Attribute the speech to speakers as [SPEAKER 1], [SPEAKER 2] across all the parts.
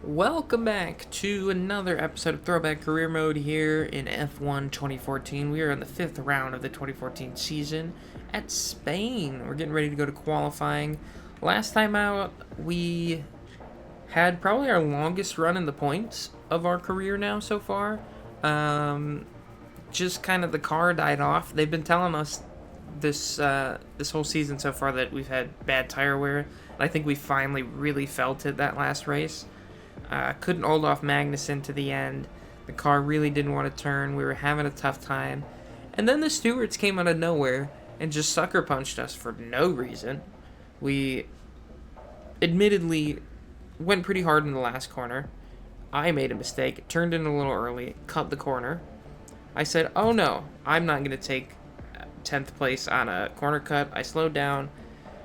[SPEAKER 1] Welcome back to another episode of Throwback Career Mode here in F1 2014. We are in the 5th round of the 2014 season at Spain. We're getting ready to go to qualifying. Last time out, we had probably our longest run in the points of our career now so far. Just kind of the car died off. They've been telling us this whole season so far that we've had bad tire wear. And I think we finally really felt it that last race. Couldn't hold off Magnussen to the end. The car really didn't want to turn. We were having a tough time. And then the stewards came out of nowhere and just sucker punched us for no reason. We admittedly went pretty hard in the last corner. I made a mistake, turned in a little early, cut the corner. I said, oh no, I'm not going to take 10th place on a corner cut. I slowed down.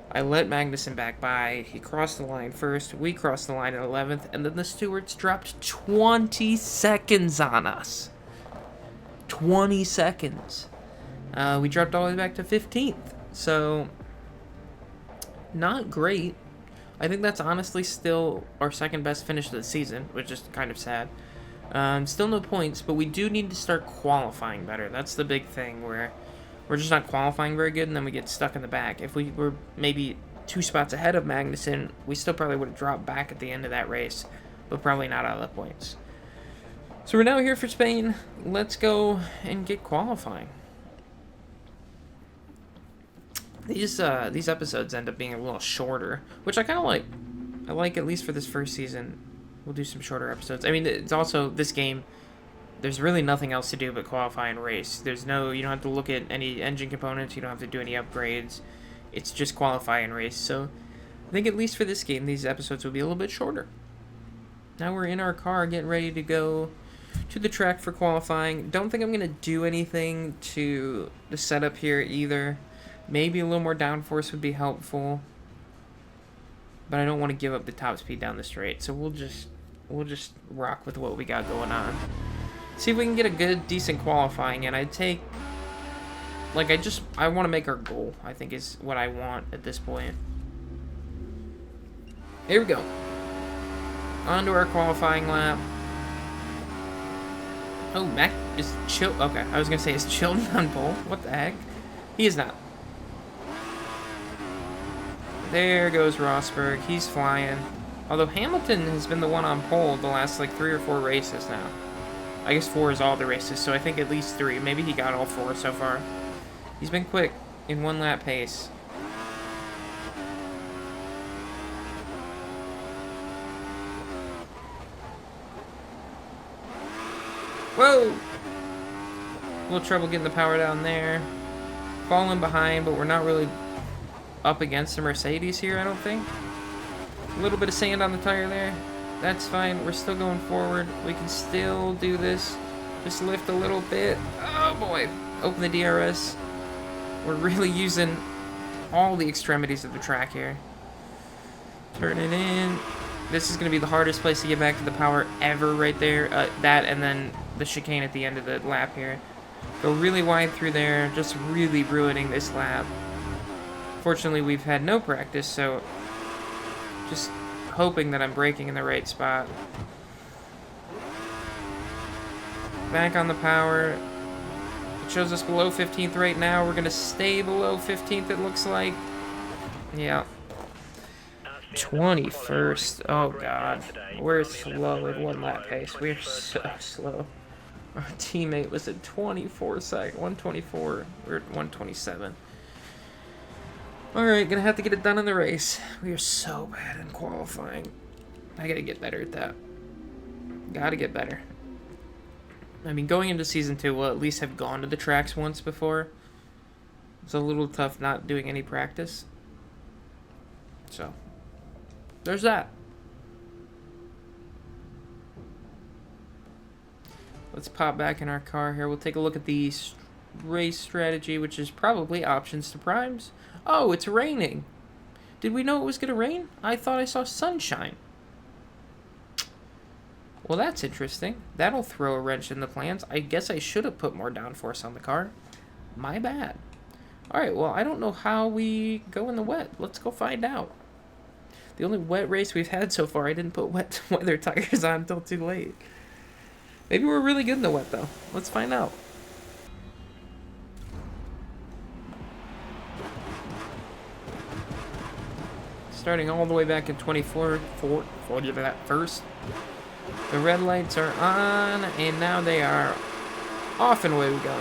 [SPEAKER 1] I let Magnussen back by. He crossed the line first. We crossed the line at 11th. And then the stewards dropped 20 seconds on us. 20 seconds. We dropped all the way back to 15th. So, not great. I think that's honestly still our second best finish of the season, which is kind of sad. Still no points, but we do need to start qualifying better. That's the big thing where we're just not qualifying very good, and then we get stuck in the back. If we were maybe 2 spots ahead of Magnussen, we still probably would have dropped back at the end of that race, but probably not out of the points. So we're now here for Spain. Let's go and get qualifying. These episodes end up being a little shorter, which I kind of like. I like, at least for this first season, we'll do some shorter episodes. I mean, it's also, this game, there's really nothing else to do but qualify and race. You don't have to look at any engine components, you don't have to do any upgrades. It's just qualify and race. So I think at least for this game, these episodes will be a little bit shorter. Now we're in our car getting ready to go to the track for qualifying. Don't think I'm going to do anything to the setup here either. Maybe a little more downforce would be helpful. But I don't want to give up the top speed down the straight. So we'll just rock with what we got going on. See if we can get a good, decent qualifying, and I want to make our goal, I think is what I want at this point. Here we go. On to our qualifying lap. Oh, Mac is chill. Okay, I was going to say, is Chilton on pole? What the heck? He is not. There goes Rosberg. He's flying. Although Hamilton has been the one on pole the last, 3 or 4 races now. I guess 4 is all the races, so I think at least 3. Maybe he got all 4 so far. He's been quick in 1 lap pace. Whoa! A little trouble getting the power down there. Falling behind, but we're not really up against the Mercedes here, I don't think. A little bit of sand on the tire there. That's fine. We're still going forward. We can still do this. Just lift a little bit. Oh, boy. Open the DRS. We're really using all the extremities of the track here. Turn it in. This is going to be the hardest place to get back to the power ever right there. That and then the chicane at the end of the lap here. Go really wide through there. Just really ruining this lap. Fortunately, we've had no practice, so just hoping that I'm braking in the right spot. Back on the power. It shows us below 15th right now. We're going to stay below 15th, it looks like. Yeah. 21st. Oh, God. We're slow at 1 lap pace. We're so slow. Our teammate was at 24 seconds. 124. We're at 127. Alright, gonna have to get it done in the race. We are so bad in qualifying. I gotta get better at that. Gotta get better. I mean, going into Season 2, we'll at least have gone to the tracks once before. It's a little tough not doing any practice. So, there's that. Let's pop back in our car here. We'll take a look at the race strategy, which is probably options to primes. Oh, it's raining. Did we know it was going to rain? I thought I saw sunshine. Well, that's interesting. That'll throw a wrench in the plans. I guess I should have put more downforce on the car. My bad. Alright, well, I don't know how we go in the wet. Let's go find out. The only wet race we've had so far, I didn't put wet weather tires on until too late. Maybe we're really good in the wet, though. Let's find out. Starting all the way back in 24, 40 to that first. The red lights are on, and now they are off, and away we go.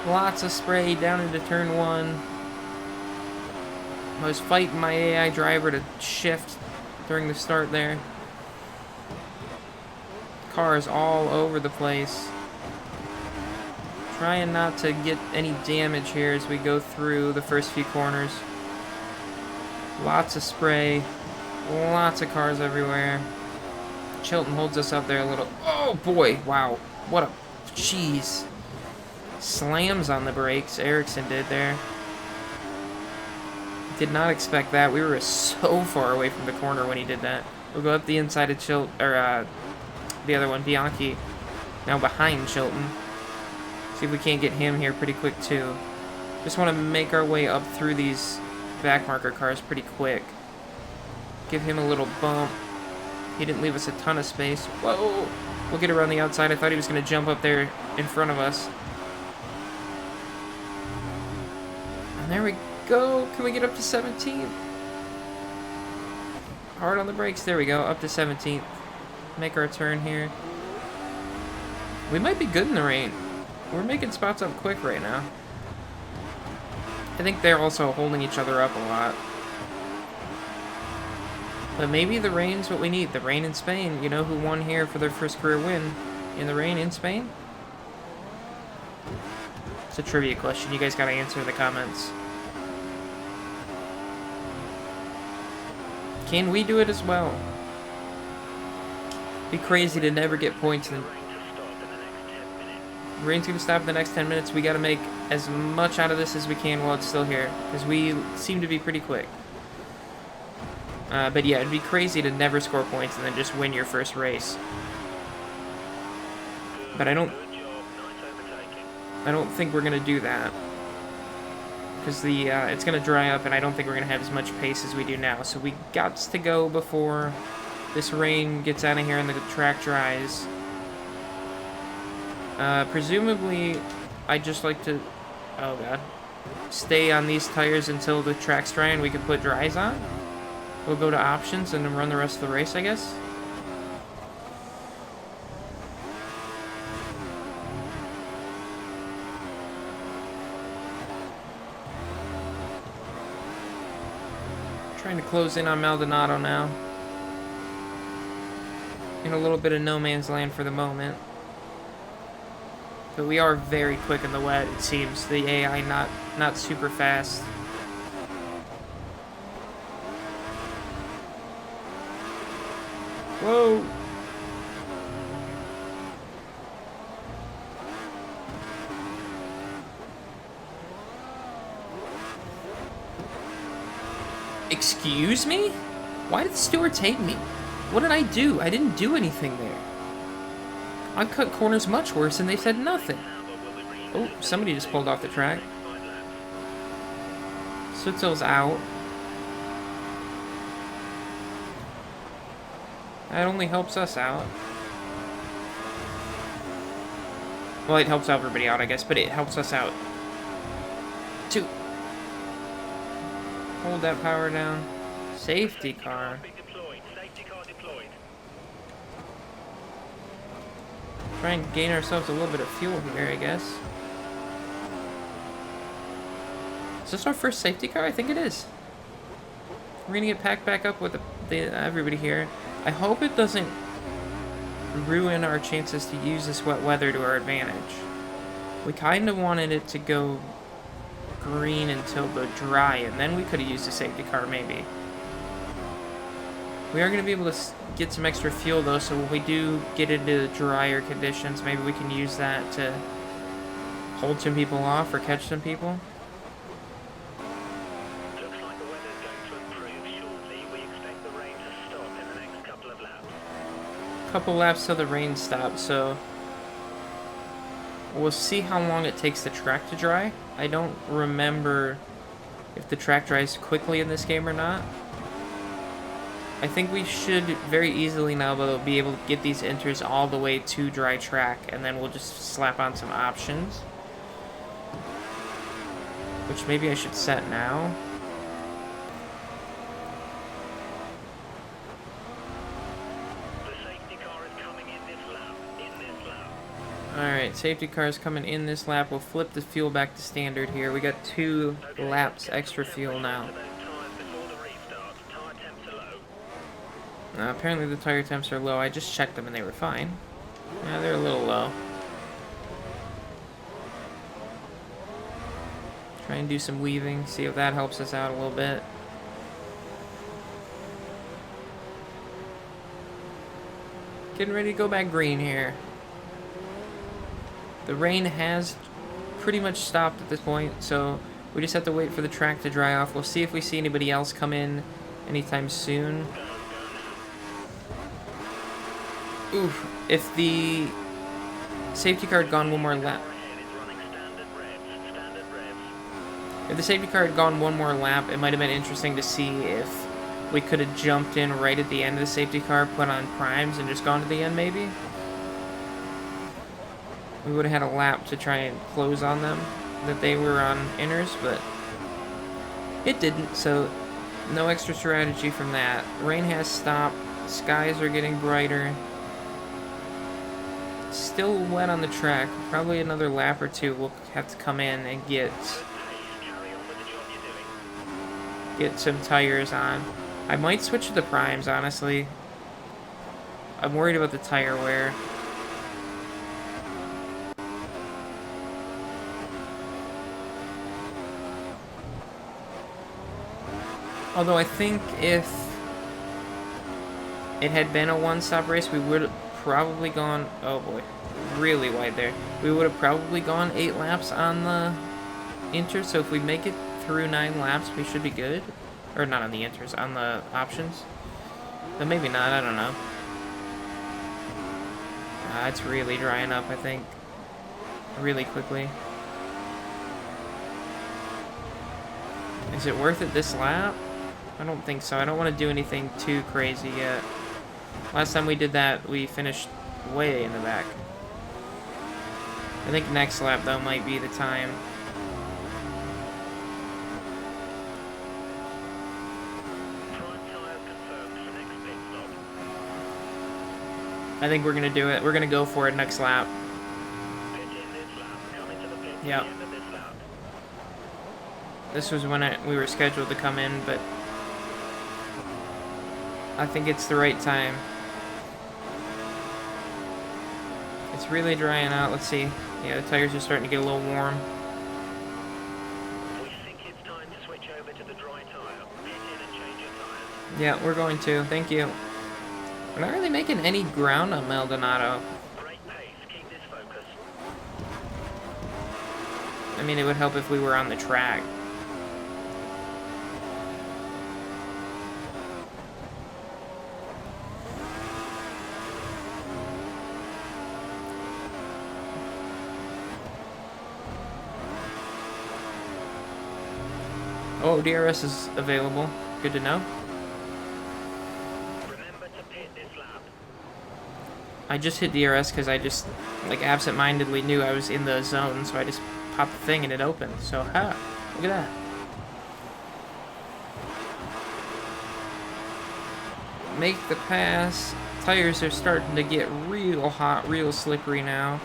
[SPEAKER 1] Lots of spray down into turn 1. I was fighting my AI driver to shift during the start there. Cars all over the place. Trying not to get any damage here as we go through the first few corners. Lots of spray. Lots of cars everywhere. Chilton holds us up there a little. Oh boy, wow. What a jeez. Slams on the brakes, Ericsson did there. Did not expect that. We were so far away from the corner when he did that. We'll go up the inside of Chilton, or the other one, Bianchi. Now behind Chilton. See if we can't get him here pretty quick too. Just want to make our way up through these back marker cars pretty quick. Give him a little bump. He didn't leave us a ton of space. Whoa! We'll get around the outside. I thought he was going to jump up there in front of us. And there we go. Can we get up to 17th? Hard on the brakes. There we go. Up to 17th. Make our turn here. We might be good in the rain. We're making spots up quick right now. I think they're also holding each other up a lot. But maybe the rain's what we need. The rain in Spain. You know who won here for their first career win in the rain in Spain? It's a trivia question. You guys gotta answer in the comments. Can we do it as well? Be crazy to never get points in. Rain's gonna stop in the next 10 minutes. We gotta make as much out of this as we can while it's still here, because we seem to be pretty quick. But yeah, it'd be crazy to never score points and then just win your first race. But I don't think we're gonna do that, because the it's gonna dry up, and I don't think we're gonna have as much pace as we do now. So we got to go before this rain gets out of here and the track dries. Presumably, I'd just like to, oh god, stay on these tires until the track's dry and we can put dries on. We'll go to options and then run the rest of the race, I guess. Trying to close in on Maldonado now. In a little bit of no man's land for the moment. But we are very quick in the wet, it seems. The AI not super fast. Whoa! Excuse me? Why did Stewart take me? What did I do? I didn't do anything there. I cut corners much worse and they said nothing. Oh, somebody just pulled off the track. Sutzel's out. That only helps us out. Well, it helps everybody out, I guess, but it helps us out. 2. Hold that power down. Safety car. Try and gain ourselves a little bit of fuel here, I guess. Is this our first safety car? I think it is. We're gonna get packed back up with everybody here. I hope it doesn't ruin our chances to use this wet weather to our advantage. We kind of wanted it to go green until the dry, and then we could have used a safety car maybe. We are going to be able to get some extra fuel though, so when we do get into drier conditions, maybe we can use that to hold some people off or catch some people.
[SPEAKER 2] Looks like the weather's going to improve shortly. We expect the rain to stop in the next couple of laps.
[SPEAKER 1] Couple laps till the rain stops, so We'll see how long it takes the track to dry. I don't remember if the track dries quickly in this game or not. I think we should very easily now be able to get these inters all the way to dry track, and then we'll just slap on some options. Which maybe I should set now. Alright, safety car is coming in this lap. We'll flip the fuel back to standard here. We got 2 laps extra fuel now. Apparently the tire temps are low. I just checked them and they were fine. Yeah, they're a little low. Try and do some weaving, see if that helps us out a little bit. Getting ready to go back green here. The rain has pretty much stopped at this point, so we just have to wait for the track to dry off. We'll see if we see anybody else come in anytime soon. Oof, if the safety car had gone one more lap. If the safety car had gone one more lap, it might have been interesting to see if we could have jumped in right at the end of the safety car, put on primes, and just gone to the end, maybe. We would have had a lap to try and close on them, that they were on inners, but it didn't, so no extra strategy from that. Rain has stopped, skies are getting brighter. Still wet on the track, probably another lap or two we'll have to come in and get some tires on. I might switch to the primes, honestly. I'm worried about the tire wear. Although I think if it had been a one-stop race, we would have probably gone... Oh boy, really wide there. We would have probably gone 8 laps on the inter, so if we make it through 9 laps, we should be good. Or not on the inters, on the options. But maybe not, I don't know. It's really drying up, I think. Really quickly. Is it worth it this lap? I don't think so. I don't want to do anything too crazy yet. Last time we did that, we finished way in the back. I think next lap, though, might be the time. I think we're going to do it. We're going to go for it next lap. Yep. This was when we were scheduled to come in, but I think it's the right time. It's really drying out. Let's see. Yeah, the tires are starting to get a little warm.
[SPEAKER 2] We think it's time to switch over to the dry tire. Pit in and change your tires.
[SPEAKER 1] Yeah, we're going to. Thank you. We're not really making any ground on Maldonado.
[SPEAKER 2] Great pace. Keep this focus.
[SPEAKER 1] I mean, it would help if we were on the track. Oh, DRS is available. Good to know.
[SPEAKER 2] Remember to pit this lap.
[SPEAKER 1] I just hit DRS because I just, like, absent-mindedly knew I was in the zone, so I just popped the thing and it opened. So, look at that. Make the pass. Tires are starting to get real hot, real slippery now.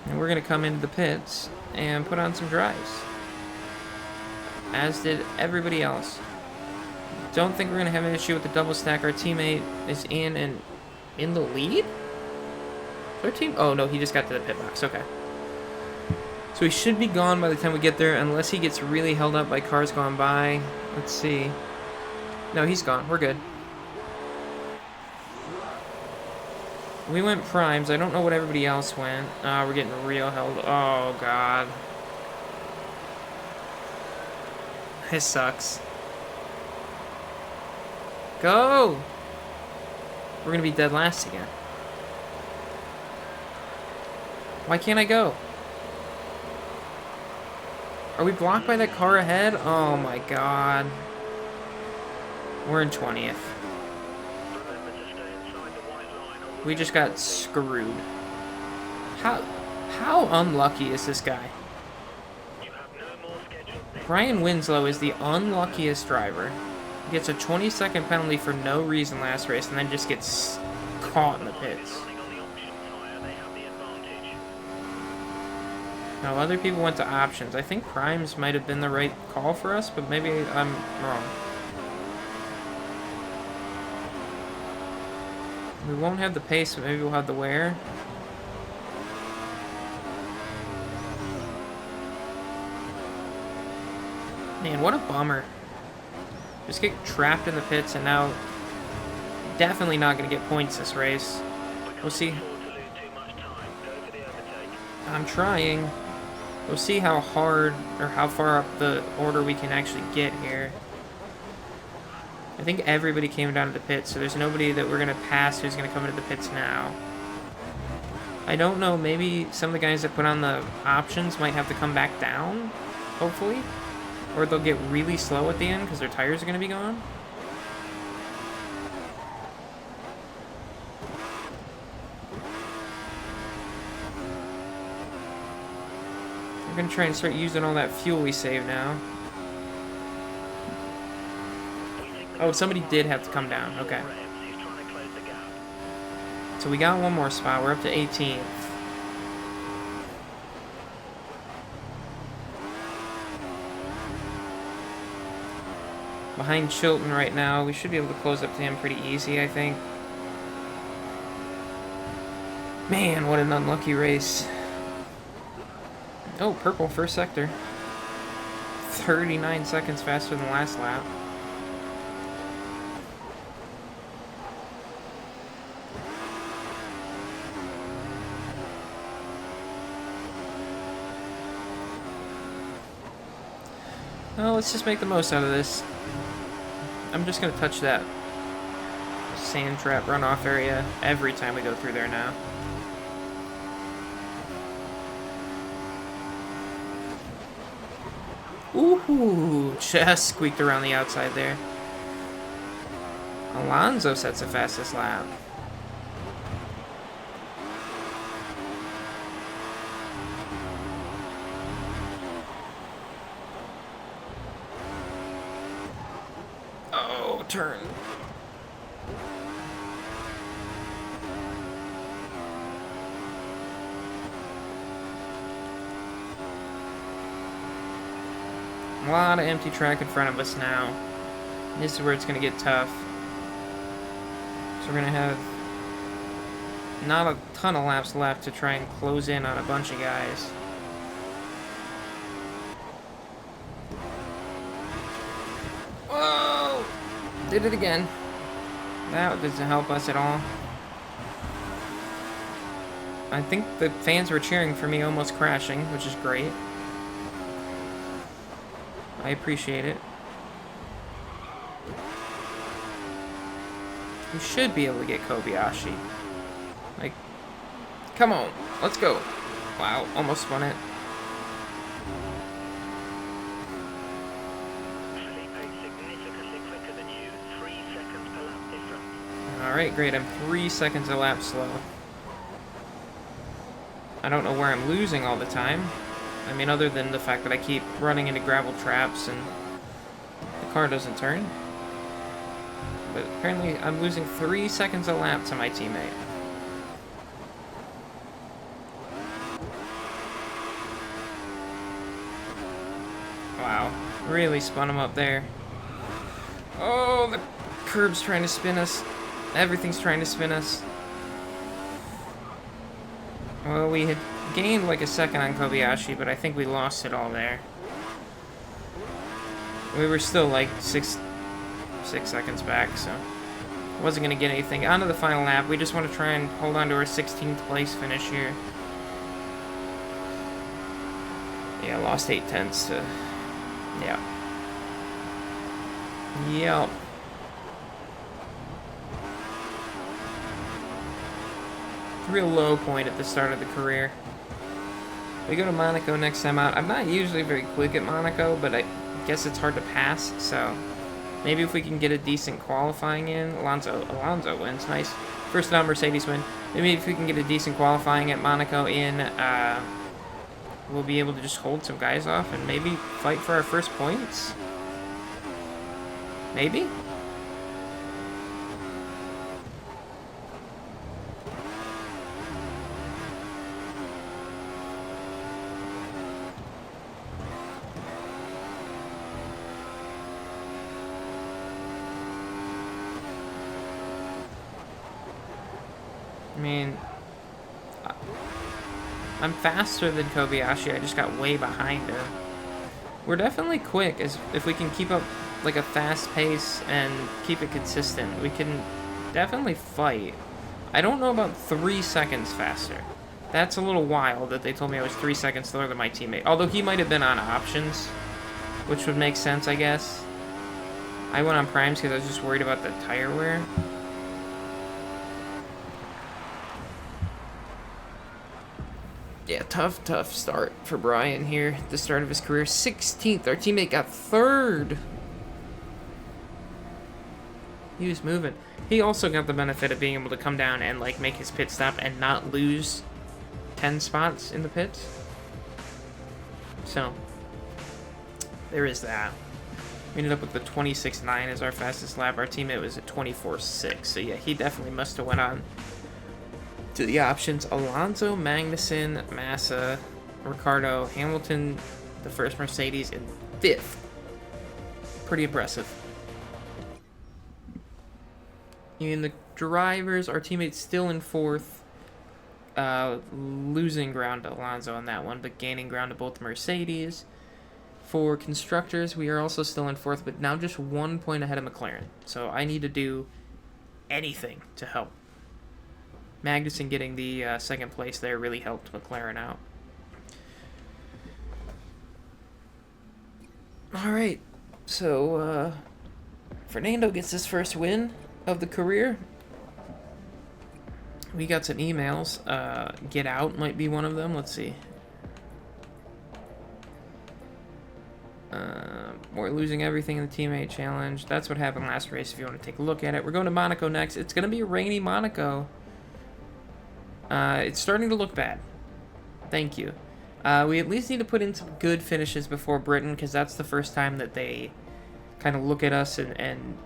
[SPEAKER 1] And we're going to come into the pits and put on some dries. As did everybody else. Don't think we're going to have an issue with the double stack. Our teammate is in the lead? Our team? Oh, no, he just got to the pit box. Okay. So he should be gone by the time we get there, unless he gets really held up by cars going by. Let's see. No, he's gone. We're good. We went primes. I don't know what everybody else went. We're getting real held. Oh, God. This sucks. Go! We're going to be dead last again. Why can't I go? Are we blocked by that car ahead? Oh my god. We're in 20th. We just got screwed. How unlucky is this guy? Brian Winslow is the unluckiest driver. He gets a 20-second penalty for no reason last race and then just gets caught in the pits. No, other people went to options. I think primes might have been the right call for us, but maybe I'm wrong. We won't have the pace, but maybe we'll have the wear. Man, what a bummer. Just get trapped in the pits and now definitely not going to get points this race. We'll see. I'm trying. We'll see how hard or how far up the order we can actually get here. I think everybody came down to the pits, so there's nobody that we're going to pass who's going to come into the pits now. I don't know, maybe some of the guys that put on the options might have to come back down, hopefully. Or they'll get really slow at the end because their tires are going to be gone. We're going to try and start using all that fuel we saved now. Oh, somebody did have to come down. Okay. So we got one more spot. We're up to 18th. Behind Chilton right now. We should be able to close up to him pretty easy, I think. Man, what an unlucky race. Oh, purple, first sector. 39 seconds faster than the last lap. Well, let's just make the most out of this. I'm just going to touch that sand trap runoff area every time we go through there now. Ooh, just squeaked around the outside there. Alonso sets the fastest lap. Oh, turn. A lot of empty track in front of us now. This is where it's going to get tough. So we're going to have not a ton of laps left to try and close in on a bunch of guys. Whoa! Did it again. That doesn't help us at all. I think the fans were cheering for me almost crashing, which is great. I appreciate it. We should be able to get Kobayashi. Like, come on, let's go. Wow, almost spun it. Alright, great. I'm 3 seconds a lap slow. I don't know where I'm losing all the time. I mean, other than the fact that I keep running into gravel traps and the car doesn't turn. But apparently I'm losing 3 seconds a lap to my teammate. Wow, really spun him up there. Oh, the curb's trying to spin us. Everything's trying to spin us. Well, we had gained like a second on Kobayashi, but I think we lost it all there. We were still like six seconds back, so wasn't going to get anything. On to the final lap. We just want to try and hold on to our 16th place finish here. Yeah, lost 8 tenths to... Yeah. Yep. Real low point at the start of the career. We go to Monaco next time out. I'm not usually very quick at Monaco, but I guess it's hard to pass, so maybe if we can get a decent qualifying in. Alonso wins. Nice. First round Mercedes win. Maybe if we can get a decent qualifying at Monaco in, we'll be able to just hold some guys off and maybe fight for our first points. Maybe? I mean, I'm faster than Kobayashi. I just got way behind him. We're definitely quick if we can keep up like a fast pace and keep it consistent. We can definitely fight. I don't know about 3 seconds faster. That's a little wild that they told me I was 3 seconds slower than my teammate. Although he might have been on options, which would make sense, I guess. I went on primes because I was just worried about the tire wear. Yeah, tough start for Brian here at the start of his career. 16th. Our teammate got 3rd. He was moving. He also got the benefit of being able to come down and like make his pit stop and not lose 10 spots in the pits. So there is that. We ended up with the 26.9 as our fastest lap. Our teammate was at 24.6. So yeah, he definitely must have went on to the options. Alonso, Magnussen, Massa, Ricciardo, Hamilton, the first Mercedes in 5th. Pretty impressive. In the drivers, our teammate's still in 4th, losing ground to Alonso on that one, but gaining ground to both Mercedes. For constructors, we are also still in 4th, but now just 1 point ahead of McLaren. So I need to do anything to help. Magnussen getting the 2nd place there really helped McLaren out. All right, so Fernando gets his first win of the career. We got some emails. Get out might be one of them. Let's see. We're losing everything in the teammate challenge. That's what happened last race if you want to take a look at it. We're going to Monaco next. It's going to be a rainy Monaco. It's starting to look bad. Thank you. We at least need to put in some good finishes before Britain, because that's the first time that they kind of look at us and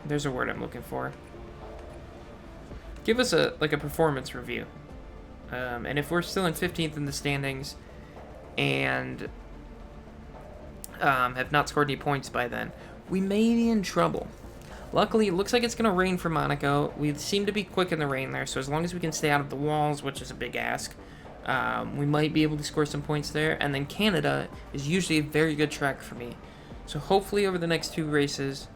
[SPEAKER 1] there's a word I'm looking for. Give us a performance review. And if we're still in 15th in the standings and have not scored any points by then, we may be in trouble. Luckily, it looks like it's going to rain for Monaco. We seem to be quick in the rain there, so as long as we can stay out of the walls, which is a big ask, we might be able to score some points there. And then Canada is usually a very good track for me. So hopefully over the next 2 races,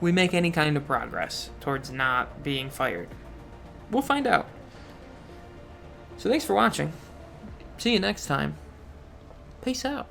[SPEAKER 1] we make any kind of progress towards not being fired. We'll find out. So thanks for watching. See you next time. Peace out.